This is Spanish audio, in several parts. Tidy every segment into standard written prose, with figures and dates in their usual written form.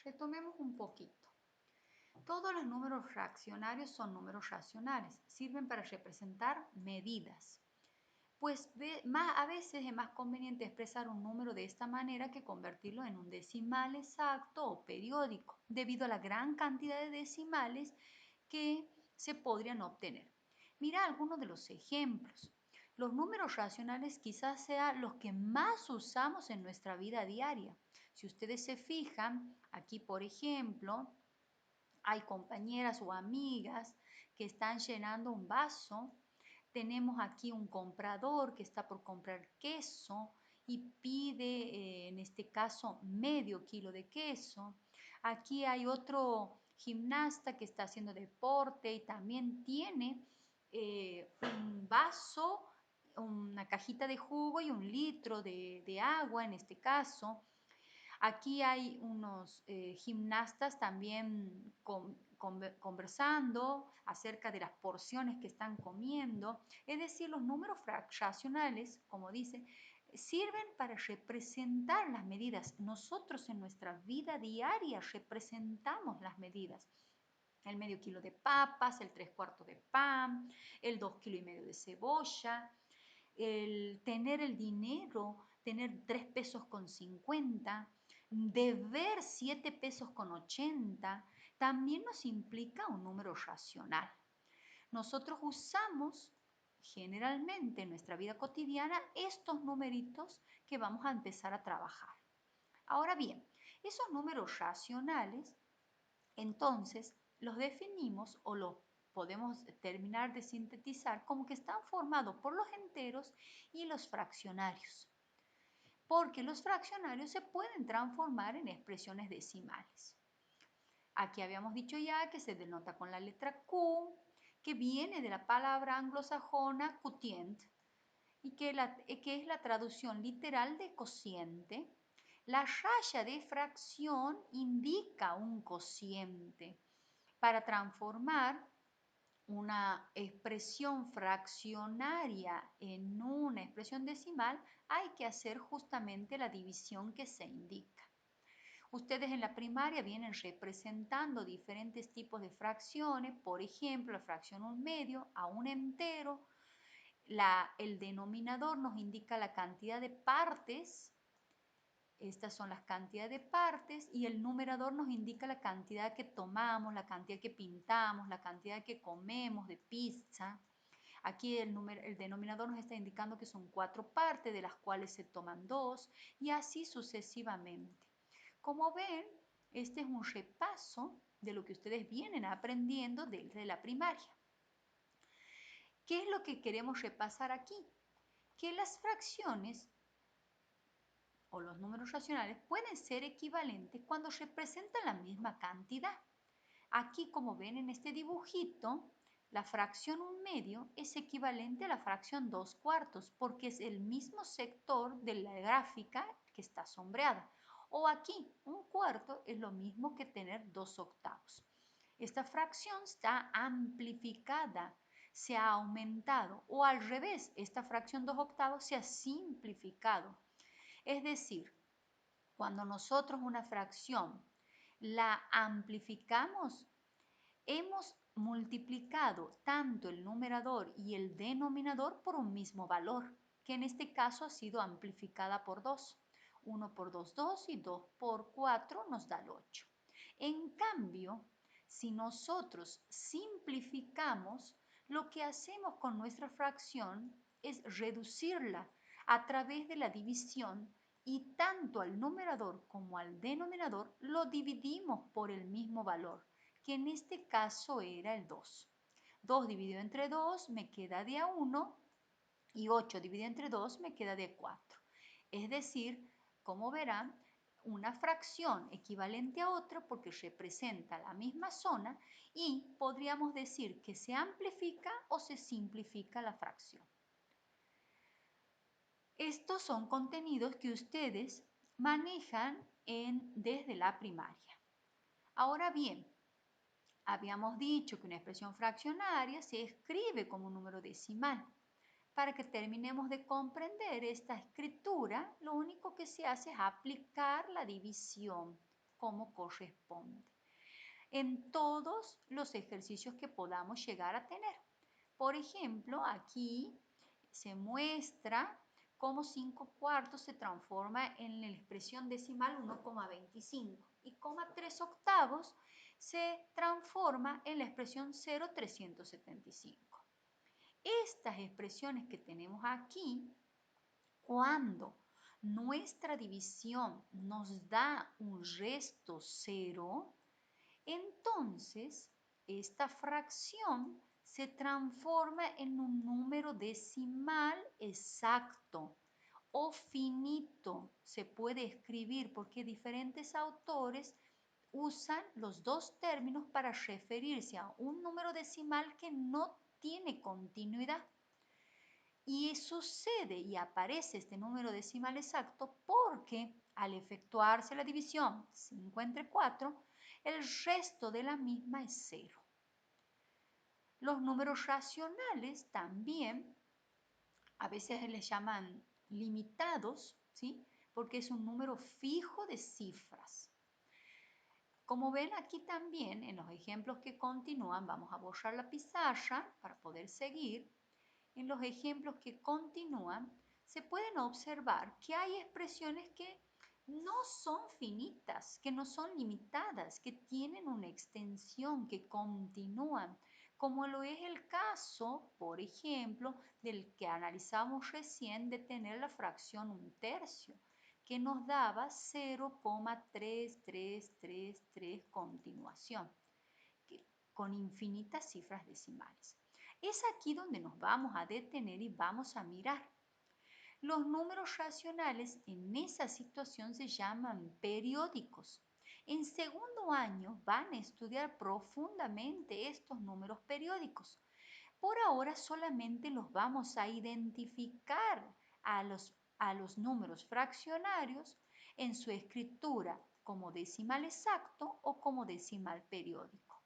Retomemos un poquito. Todos los números fraccionarios son números racionales, sirven para representar medidas. Pues a veces es más conveniente expresar un número de esta manera que convertirlo en un decimal exacto o periódico, debido a la gran cantidad de decimales que se podrían obtener. Mira algunos de los ejemplos. Los números racionales quizás sean los que más usamos en nuestra vida diaria. Si ustedes se fijan, aquí por ejemplo, hay compañeras o amigas que están llenando un vaso. Tenemos aquí un comprador que está por comprar queso y pide, en este caso, medio kilo de queso. Aquí hay otro gimnasta que está haciendo deporte y también tiene un vaso, una cajita de jugo y un litro de agua en este caso. Aquí hay unos gimnastas también conversando acerca de las porciones que están comiendo. Es decir, los números racionales, como dice, sirven para representar las medidas. Nosotros en nuestra vida diaria representamos las medidas. El medio kilo de papas, el 3/4 de pan, el 2,5 kilos de cebolla, el tener el dinero, tener 3,50 pesos, deber 7,80 pesos, también nos implica un número racional. Nosotros usamos generalmente en nuestra vida cotidiana estos numeritos que vamos a empezar a trabajar. Ahora bien, esos números racionales, entonces, los definimos o los podemos terminar de sintetizar como que están formados por los enteros y los fraccionarios, porque los fraccionarios se pueden transformar en expresiones decimales. Aquí habíamos dicho ya que se denota con la letra Q, que viene de la palabra anglosajona quotient, y que es la traducción literal de cociente. La raya de fracción indica un cociente. Para transformar una expresión fraccionaria en una expresión decimal, hay que hacer justamente la división que se indica. Ustedes en la primaria vienen representando diferentes tipos de fracciones, por ejemplo, la fracción 1/2 a un entero. El denominador nos indica la cantidad de partes. Estas son las cantidades de partes y el numerador nos indica la cantidad que tomamos, la cantidad que pintamos, la cantidad que comemos de pizza. Aquí el denominador nos está indicando que son 4 partes, de las cuales se toman 2 y así sucesivamente. Como ven, este es un repaso de lo que ustedes vienen aprendiendo desde la primaria. ¿Qué es lo que queremos repasar aquí? Que las fracciones o los números racionales pueden ser equivalentes cuando representan la misma cantidad. Aquí, como ven en este dibujito, la fracción 1/2 es equivalente a la fracción 2/4 porque es el mismo sector de la gráfica que está sombreada. O aquí, 1/4 es lo mismo que tener 2/8. Esta fracción está amplificada, se ha aumentado, o al revés, esta fracción 2/8 se ha simplificado. Es decir, cuando nosotros una fracción la amplificamos, hemos multiplicado tanto el numerador y el denominador por un mismo valor, que en este caso ha sido amplificada por 2. 1 por 2, 2 y 2 por 4 nos da el 8. En cambio, si nosotros simplificamos, lo que hacemos con nuestra fracción es reducirla a través de la división y tanto al numerador como al denominador lo dividimos por el mismo valor, que en este caso era el 2. 2 dividido entre 2 me queda de a 1 y 8 dividido entre 2 me queda de 4. Es decir, como verán, una fracción equivalente a otra porque representa la misma zona y podríamos decir que se amplifica o se simplifica la fracción. Estos son contenidos que ustedes manejan desde la primaria. Ahora bien, habíamos dicho que una expresión fraccionaria se escribe como un número decimal. Para que terminemos de comprender esta escritura, lo único que se hace es aplicar la división. como corresponde en todos los ejercicios que podamos llegar a tener. Por ejemplo, aquí se muestra cómo 5/4 se transforma en la expresión decimal 1,25 y 3/8 se transforma en la expresión 0,375. Estas expresiones que tenemos aquí, cuando nuestra división nos da un resto cero, entonces esta fracción se transforma en un número decimal exacto o finito. Se puede escribir porque diferentes autores usan los dos términos para referirse a un número decimal que no tiene continuidad. Y sucede y aparece este número decimal exacto porque al efectuarse la división 5 entre 4, el resto de la misma es 0. Los números racionales también a veces les llaman limitados, ¿sí? Porque es un número fijo de cifras. Como ven aquí también en los ejemplos que continúan, vamos a borrar la pizarra para poder seguir. En los ejemplos que continúan, se pueden observar que hay expresiones que no son finitas, que no son limitadas, que tienen una extensión, que continúan, como lo es el caso, por ejemplo, del que analizamos recién de tener la fracción 1/3, que nos daba 0,3333 continuación, con infinitas cifras decimales. Es aquí donde nos vamos a detener y vamos a mirar. Los números racionales en esa situación se llaman periódicos. En segundo año van a estudiar profundamente estos números periódicos. Por ahora solamente los vamos a identificar a los números fraccionarios en su escritura como decimal exacto o como decimal periódico.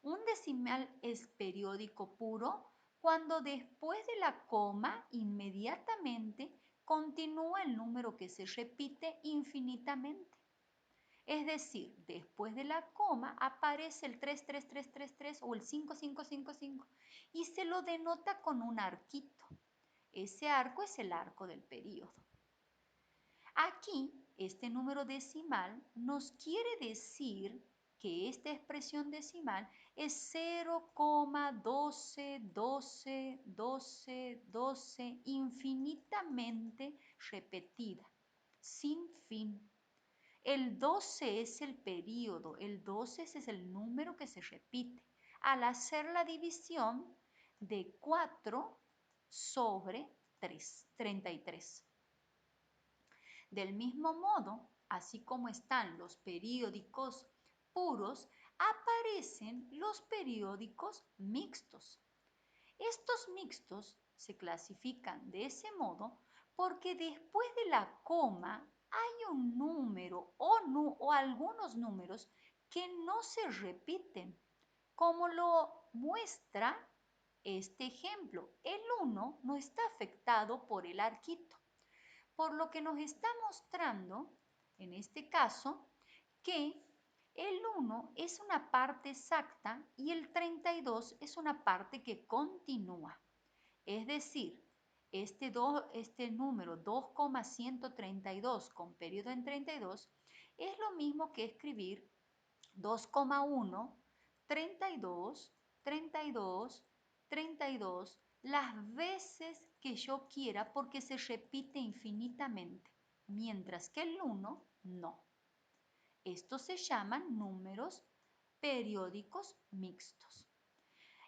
Un decimal es periódico puro cuando después de la coma inmediatamente continúa el número que se repite infinitamente. Es decir, después de la coma aparece el 33333 o el 5555 y se lo denota con un arquito. Ese arco es el arco del período. Aquí, este número decimal nos quiere decir que esta expresión decimal es 0,121212 infinitamente repetida, sin fin. El 12 es el período, el 12 es el número que se repite al hacer la división de 4 sobre 33. Del mismo modo, así como están los periódicos puros, aparecen los periódicos mixtos. Estos mixtos se clasifican de ese modo porque después de la coma hay un número o algunos números que no se repiten, como lo muestra este ejemplo. El 1 no está afectado por el arquito, por lo que nos está mostrando, en este caso, que el 1 es una parte exacta y el 32 es una parte que continúa. Es decir, este número 2,132 con periodo en 32 es lo mismo que escribir 2,1, 32, 32, 32 las veces que yo quiera porque se repite infinitamente, mientras que el 1 no. Estos se llaman números periódicos mixtos.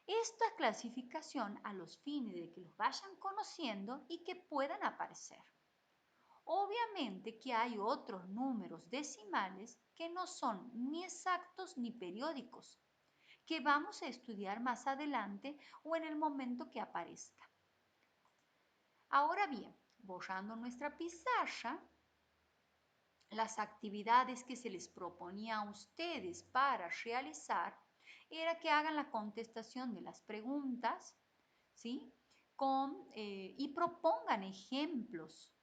Esta clasificación a los fines de que los vayan conociendo y que puedan aparecer. Obviamente que hay otros números decimales que no son ni exactos ni periódicos, que vamos a estudiar más adelante o en el momento que aparezca. Ahora bien, borrando nuestra pizarra, las actividades que se les proponía a ustedes para realizar era que hagan la contestación de las preguntas, ¿sí? Y propongan ejemplos.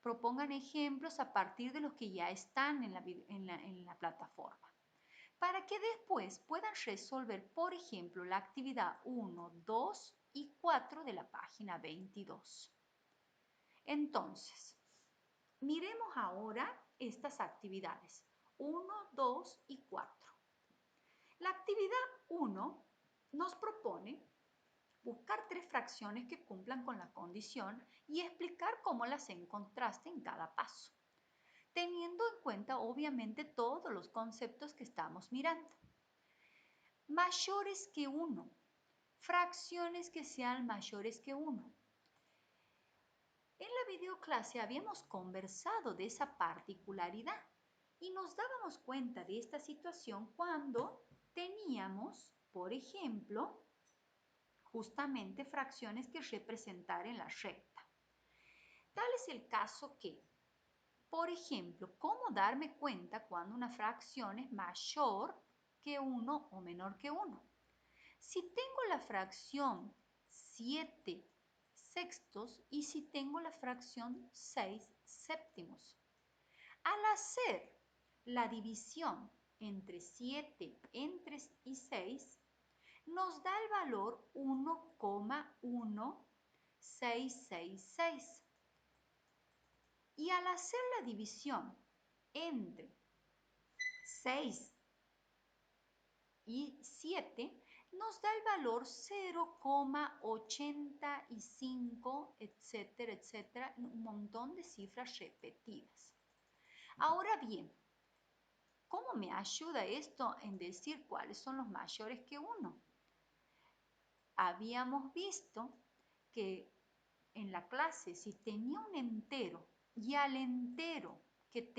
propongan ejemplos a partir de los que ya están en la plataforma, para que después puedan resolver, por ejemplo, la actividad 1, 2 y 4 de la página 22. Entonces, miremos ahora estas actividades, 1, 2 y 4. La actividad 1 nos propone buscar 3 fracciones que cumplan con la condición y explicar cómo las encontraste en cada paso, teniendo en cuenta obviamente todos los conceptos que estamos mirando. Mayores que 1, fracciones que sean mayores que 1. En la videoclase habíamos conversado de esa particularidad y nos dábamos cuenta de esta situación cuando teníamos, por ejemplo, justamente fracciones que representar en la recta. Tal es el caso que, por ejemplo, ¿cómo darme cuenta cuando una fracción es mayor que 1 o menor que 1? Si tengo la fracción 7 sextos y si tengo la fracción 6 séptimos. Al hacer la división entre 7 y 6, nos da el valor 1,1666. Y al hacer la división entre 6 y 7, nos da el valor 0,85, etcétera, etcétera, un montón de cifras repetidas. Ahora bien, ¿cómo me ayuda esto en decir cuáles son los mayores que 1? Habíamos visto que en la clase, si tenía un entero y al entero que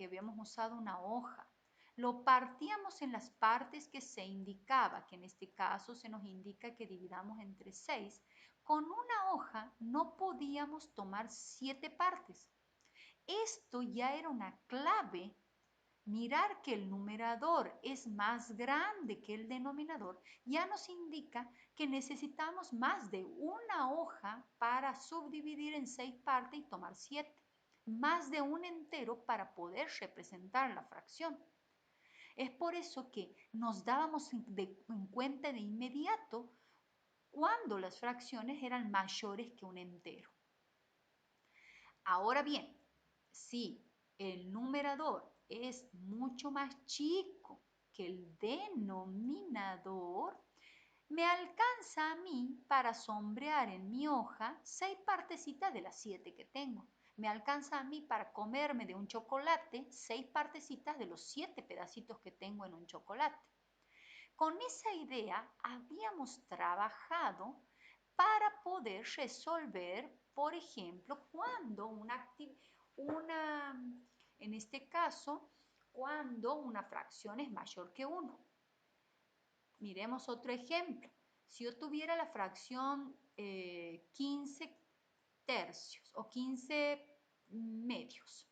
habíamos usado una hoja, lo partíamos en las partes que se indicaba, que en este caso se nos indica que dividamos entre 6, con una hoja no podíamos tomar 7 partes. Esto ya era una clave. Mirar que el numerador es más grande que el denominador ya nos indica que necesitamos más de una hoja para subdividir en 6 partes y tomar 7, más de un entero para poder representar la fracción. Es por eso que nos dábamos en cuenta de inmediato cuando las fracciones eran mayores que un entero. Ahora bien, si el numerador es mucho más chico que el denominador, me alcanza a mí para sombrear en mi hoja 6 partecitas de las 7 que tengo. Me alcanza a mí para comerme de un chocolate 6 partecitas de los 7 pedacitos que tengo en un chocolate. Con esa idea habíamos trabajado para poder resolver, por ejemplo, cuando en este caso, cuando una fracción es mayor que 1. Miremos otro ejemplo. Si yo tuviera la fracción 15 tercios o 15 medios,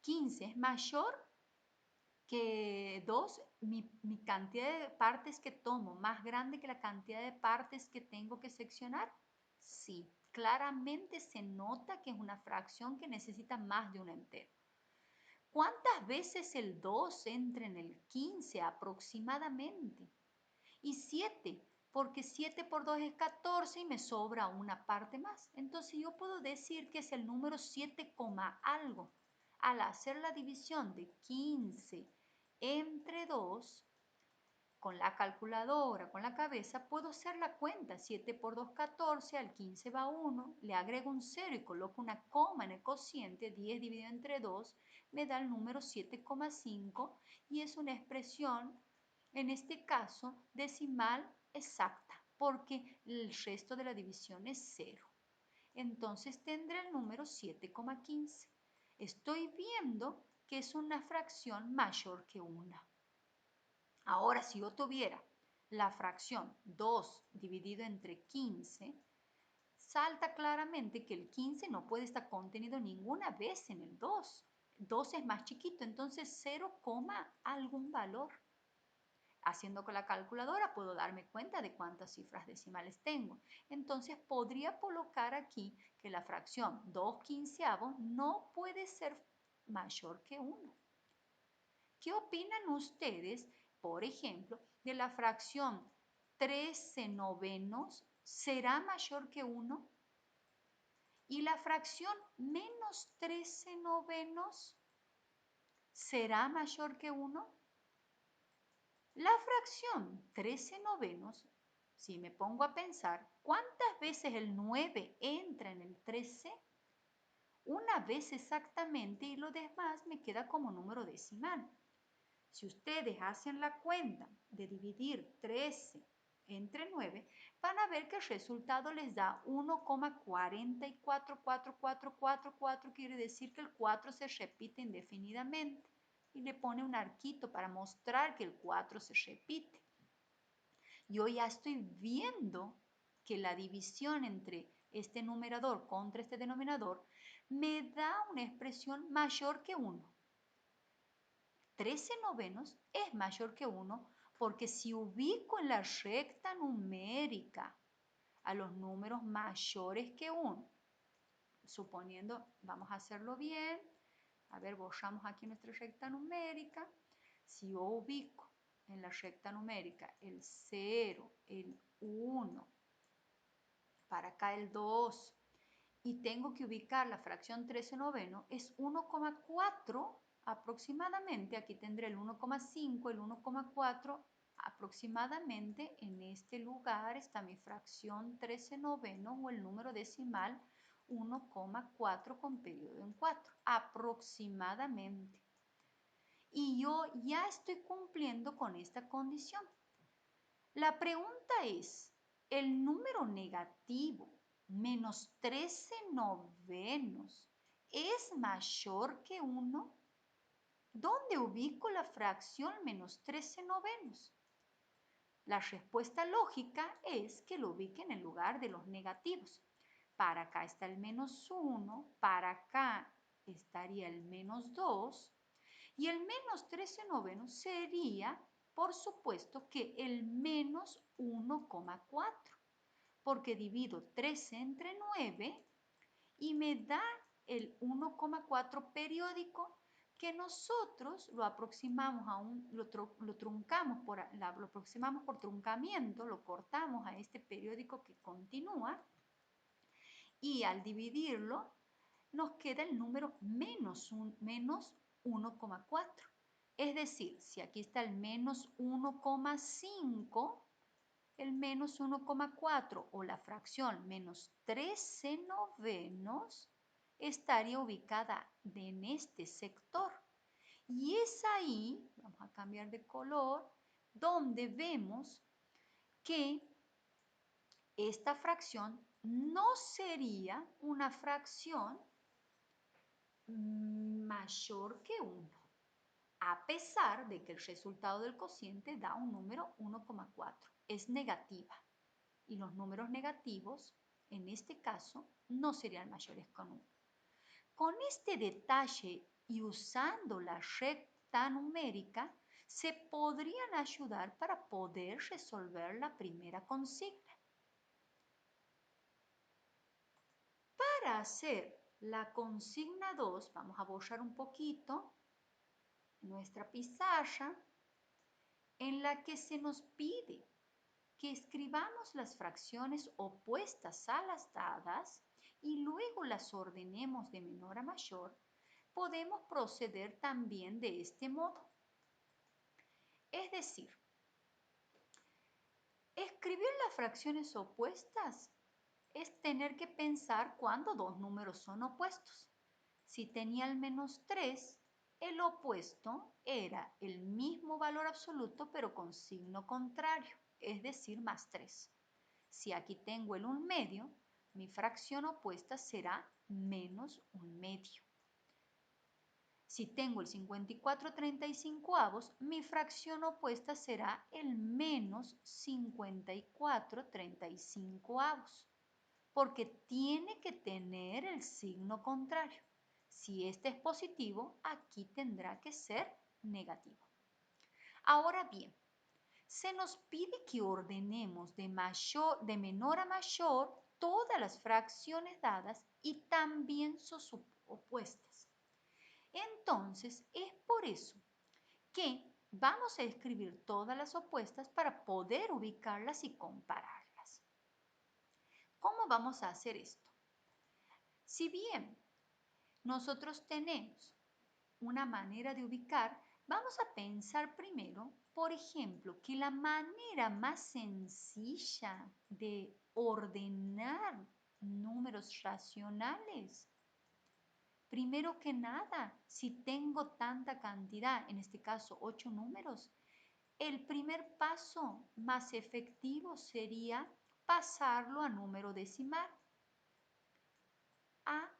15 es mayor que 2, mi cantidad de partes que tomo más grande que la cantidad de partes que tengo que seccionar. Sí, claramente se nota que es una fracción que necesita más de un entero. ¿Cuántas veces el 2 entra en el 15 aproximadamente? Y 7, porque 7 por 2 es 14 y me sobra una parte más. Entonces yo puedo decir que es el número 7, algo. Al hacer la división de 15 entre 2, con la calculadora, con la cabeza, puedo hacer la cuenta. 7 por 2, 14, al 15 va 1, le agrego un 0 y coloco una coma en el cociente, 10 dividido entre 2, me da el número 7,5 y es una expresión, en este caso, decimal exacta, porque el resto de la división es 0. Entonces tendré el número 7,15. Estoy viendo que es una fracción mayor que 1. Ahora, si yo tuviera la fracción 2 dividido entre 15, salta claramente que el 15 no puede estar contenido ninguna vez en el 2. 2 es más chiquito, entonces 0, algún valor. Haciendo con la calculadora puedo darme cuenta de cuántas cifras decimales tengo. Entonces podría colocar aquí que la fracción 2/15 no puede ser mayor que 1. ¿Qué opinan ustedes, por ejemplo, de la fracción 13/9? ¿Será mayor que 1? ¿Y la fracción -13/9 será mayor que 1? La fracción 13/9, si me pongo a pensar, ¿cuántas veces el 9 entra en el 13? Una vez exactamente y lo demás me queda como número decimal. Si ustedes hacen la cuenta de dividir 13 entre 9, van a ver que el resultado les da 1,444444, quiere decir que el 4 se repite indefinidamente. Y le pone un arquito para mostrar que el 4 se repite. Yo ya estoy viendo que la división entre este numerador contra este denominador me da una expresión mayor que 1. 13/9 es mayor que 1 porque si ubico en la recta numérica a los números mayores que 1, suponiendo, vamos a hacerlo bien, a ver, borramos aquí nuestra recta numérica, si yo ubico en la recta numérica el 0, el 1, para acá el 2, y tengo que ubicar la fracción 13/9, es 1,4 aproximadamente, aquí tendré el 1,5, el 1,4, aproximadamente en este lugar está mi fracción 13/9 o el número decimal 1,4 con periodo en 4, aproximadamente. Y yo ya estoy cumpliendo con esta condición. La pregunta es, ¿el número negativo -13/9 es mayor que 1? ¿Dónde ubico la fracción -13/9? La respuesta lógica es que lo ubique en el lugar de los negativos. Para acá está el -1, para acá estaría el -2 y el -13/9 sería, por supuesto, que el -1,4, porque divido 13 entre 9 y me da el 1,4 periódico que nosotros lo aproximamos lo truncamos lo aproximamos por truncamiento, lo cortamos a este periódico que continúa y al dividirlo nos queda el número menos 1,4. Es decir, si aquí está el -1,5, el -1,4 o la fracción -13/9 estaría ubicada en este sector. Y es ahí, vamos a cambiar de color, donde vemos que esta fracción no sería una fracción mayor que 1, a pesar de que el resultado del cociente da un número 1,4. Es negativa. Y los números negativos, en este caso, no serían mayores que 1. Con este detalle y usando la recta numérica, se podrían ayudar para poder resolver la primera consigna. Para hacer la consigna 2, vamos a borrar un poquito nuestra pizarra en la que se nos pide que escribamos las fracciones opuestas a las dadas y luego las ordenemos de menor a mayor, podemos proceder también de este modo. Es decir, escribir las fracciones opuestas es tener que pensar cuando dos números son opuestos. Si tenía el -3, el opuesto era el mismo valor absoluto pero con signo contrario, es decir, +3. Si aquí tengo el 1/2, mi fracción opuesta será -1/2. Si tengo el 54/35, mi fracción opuesta será el -54/35, porque tiene que tener el signo contrario. Si este es positivo, aquí tendrá que ser negativo. Ahora bien, se nos pide que ordenemos de menor a mayor todas las fracciones dadas y también sus opuestas. Entonces, es por eso que vamos a escribir todas las opuestas para poder ubicarlas y compararlas. ¿Cómo vamos a hacer esto? Si bien nosotros tenemos una manera de ubicar, vamos a pensar primero, por ejemplo, que la manera más sencilla de ordenar números racionales, primero que nada, si tengo tanta cantidad, en este caso 8 números, el primer paso más efectivo sería pasarlo a número decimal, a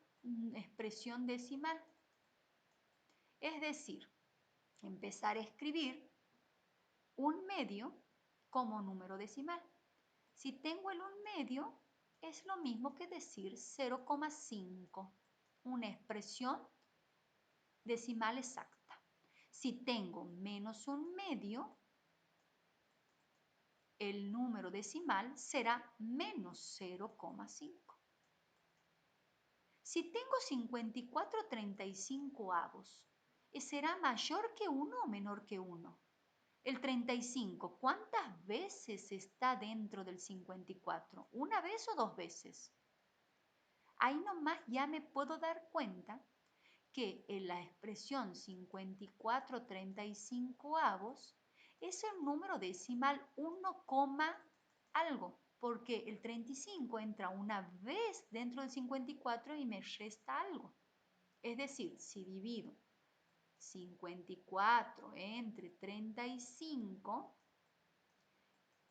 expresión decimal. Es decir, empezar a escribir un medio como número decimal. Si tengo el 1/2, es lo mismo que decir 0,5, una expresión decimal exacta. Si tengo menos 1/2, el número decimal será menos 0,5. Si tengo 54/35, ¿será mayor que 1 o menor que 1? El 35, ¿cuántas veces está dentro del 54? ¿Una vez o 2 veces? Ahí nomás ya me puedo dar cuenta que en la expresión 54/35 es el número decimal 1, algo, porque el 35 entra una vez dentro del 54 y me resta algo. Es decir, si divido 54 entre 35,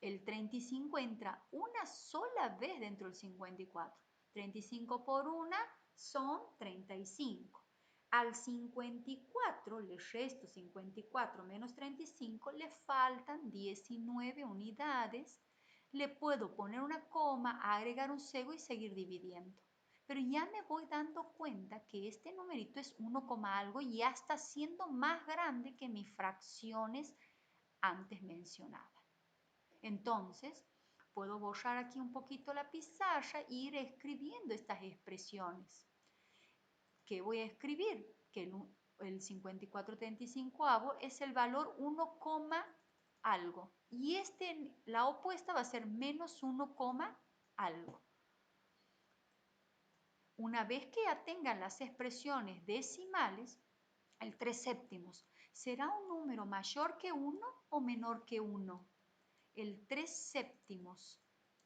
el 35 entra una sola vez dentro del 54. 35 por una son 35. Al 54 le resto 54 menos 35, le faltan 19 unidades. Le puedo poner una coma, agregar un cero y seguir dividiendo. Pero ya me voy dando cuenta que este numerito es 1, algo y ya está siendo más grande que mis fracciones antes mencionadas. Entonces, puedo borrar aquí un poquito la pizarra e ir escribiendo estas expresiones. ¿Qué voy a escribir? Que el 54/35 es el valor 1, algo. Y la opuesta va a ser menos 1, algo. Una vez que ya tengan las expresiones decimales, el 3/7, ¿será un número mayor que 1 o menor que 1? El 3/7,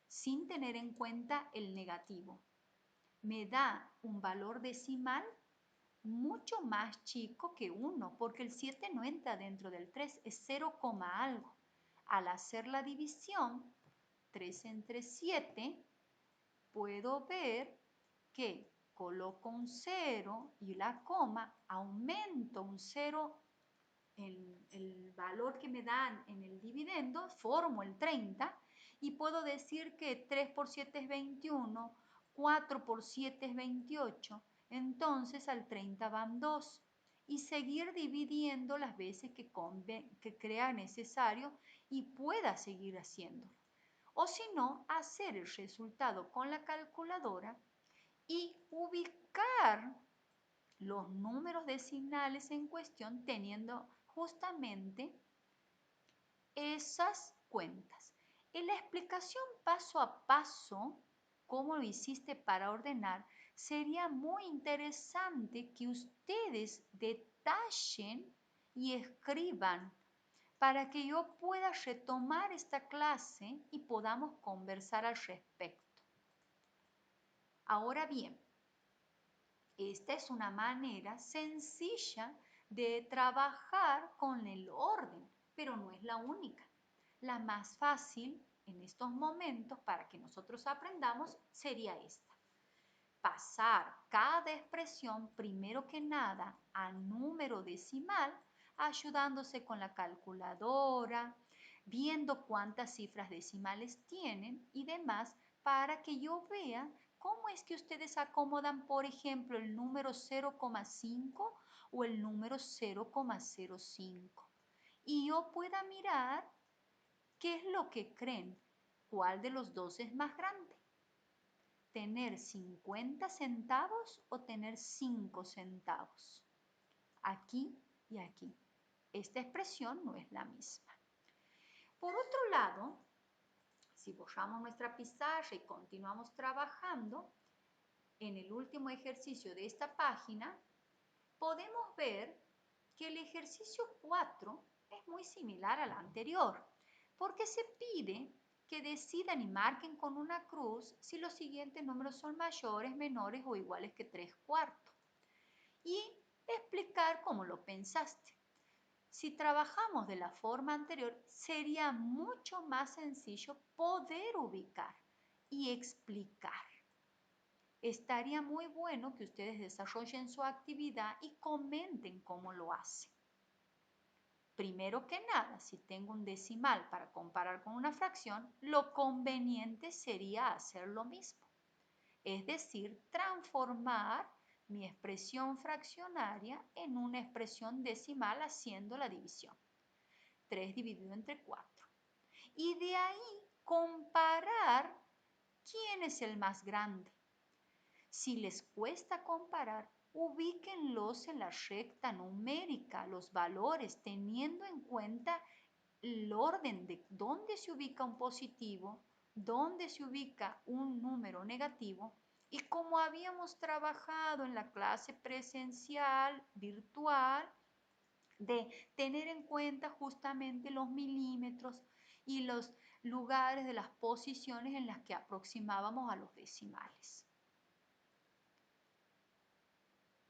sin tener en cuenta el negativo, me da un valor decimal mucho más chico que 1, porque el 7 no entra dentro del 3, es 0, algo. Al hacer la división, 3 entre 7, puedo ver que coloco un 0 y la coma, aumento un 0 el valor que me dan en el dividendo, formo el 30 y puedo decir que 3 por 7 es 21, 4 por 7 es 28, entonces al 30 van 2 y seguir dividiendo las veces que crea necesario y pueda seguir haciéndolo. O si no, hacer el resultado con la calculadora y ubicar los números decimales en cuestión teniendo justamente esas cuentas. En la explicación paso a paso, cómo lo hiciste para ordenar, sería muy interesante que ustedes detallen y escriban para que yo pueda retomar esta clase y podamos conversar al respecto. Ahora bien, esta es una manera sencilla de trabajar con el orden, pero no es la única. La más fácil en estos momentos para que nosotros aprendamos sería esta. Pasar cada expresión primero que nada a número decimal, ayudándose con la calculadora, viendo cuántas cifras decimales tienen y demás para que yo vea cómo es que ustedes acomodan, por ejemplo, el número 0,5 o el número 0,05. Y yo pueda mirar ¿Qué es lo que creen? ¿Cuál de los dos es más grande? ¿Tener 50 centavos o tener 5 centavos? Aquí y aquí. Esta expresión no es la misma. Por otro lado, si borramos nuestra pizarra y continuamos trabajando, en el último ejercicio de esta página, podemos ver que el ejercicio 4 es muy similar al anterior, porque se pide que decidan y marquen con una cruz si los siguientes números son mayores, menores o iguales que 3/4. Y explicar cómo lo pensaste. Si trabajamos de la forma anterior, sería mucho más sencillo poder ubicar y explicar. Estaría muy bueno que ustedes desarrollen su actividad y comenten cómo lo hacen. Primero que nada, si tengo un decimal para comparar con una fracción, lo conveniente sería hacer lo mismo. Es decir, transformar mi expresión fraccionaria en una expresión decimal haciendo la división. 3 dividido entre 4. Y de ahí comparar quién es el más grande. Si les cuesta comparar, ubíquenlos en la recta numérica, los valores, teniendo en cuenta el orden de dónde se ubica un positivo, dónde se ubica un número negativo. Y como habíamos trabajado en la clase presencial, virtual, de tener en cuenta justamente los milímetros y los lugares de las posiciones en las que aproximábamos a los decimales.